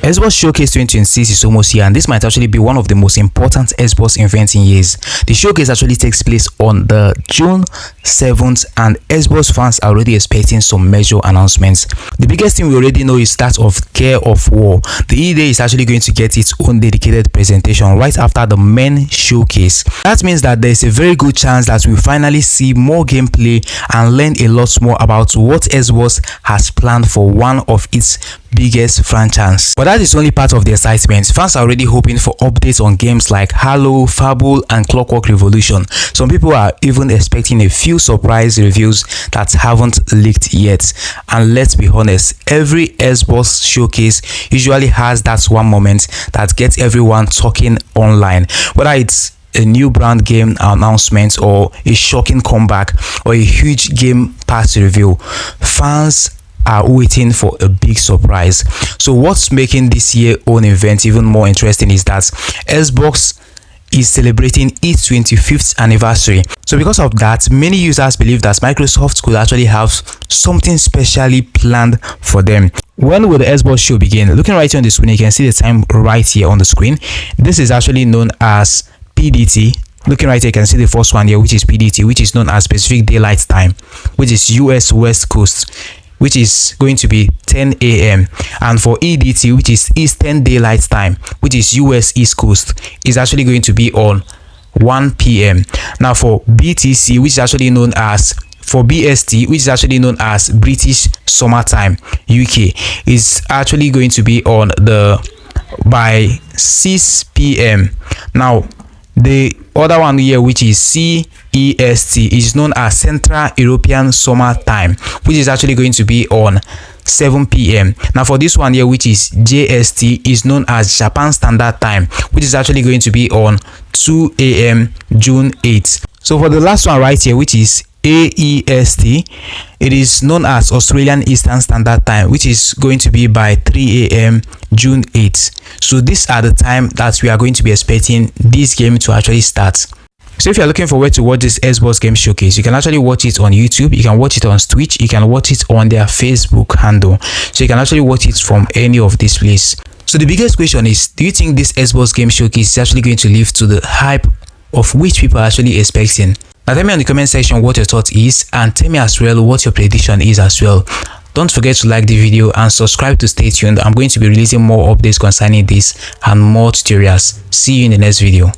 Xbox Showcase 2026 is almost here, and this might actually be one of the most important Xbox events in years. The showcase actually takes place on the June 7th, and Xbox fans are already expecting some major announcements. The biggest thing we already know is that of Gears of War. The E-Day is actually going to get its own dedicated presentation right after the main showcase. That means that there is a very good chance that we finally see more gameplay and learn a lot more about what Xbox has planned for one of its biggest franchises. But that is only part of the excitement. Fans are already hoping for updates on games like Halo, Fable, and Clockwork Revolution. Some people are even expecting a few surprise reviews that haven't leaked yet. And let's be honest, every Xbox showcase usually has that one moment that gets everyone talking online, whether it's a new brand game announcement or a shocking comeback or a huge game pass reveal. Fans are waiting for a big surprise. So what's making this year's own event even more interesting is that Xbox is celebrating its 25th anniversary. So because of that, many users believe that Microsoft could actually have something specially planned for them. When will the Xbox show begin? Looking right here on the screen, you can see the time right here on the screen. This is actually known as PDT. Looking right here, you can see the first one here, which is PDT, which is known as Pacific Daylight Time, which is US West Coast, which is going to be 10 a.m. and for EDT, which is Eastern Daylight Time, which is US East Coast, is actually going to be on 1 p.m. Now for BTC, which is actually known as BST, which is actually known as British Summertime UK, is actually going to be on by 6 p.m. Now the other one here, which is CEST, is known as Central European Summer Time, which is actually going to be on 7 p.m. Now for this one here, which is JST, is known as Japan Standard Time, which is actually going to be on 2 a.m. June 8th. So for the last one right here, which is AEST, it is known as Australian Eastern Standard Time, which is going to be by 3 a.m. June 8th. So these are the time that we are going to be expecting this game to actually start. So if you're looking for where to watch this Xbox game showcase, you can actually watch it on YouTube, you can watch it on Twitch, you can watch it on their Facebook handle. So you can actually watch it from any of these places. So the biggest question is, do you think this Xbox game showcase is actually going to live to the hype of which people are actually expecting? Now tell me in the comment section what your thought is, and tell me as well what your prediction is as well. Don't forget to like the video and subscribe to stay tuned. I'm going to be releasing more updates concerning this and more tutorials. See you in the next video.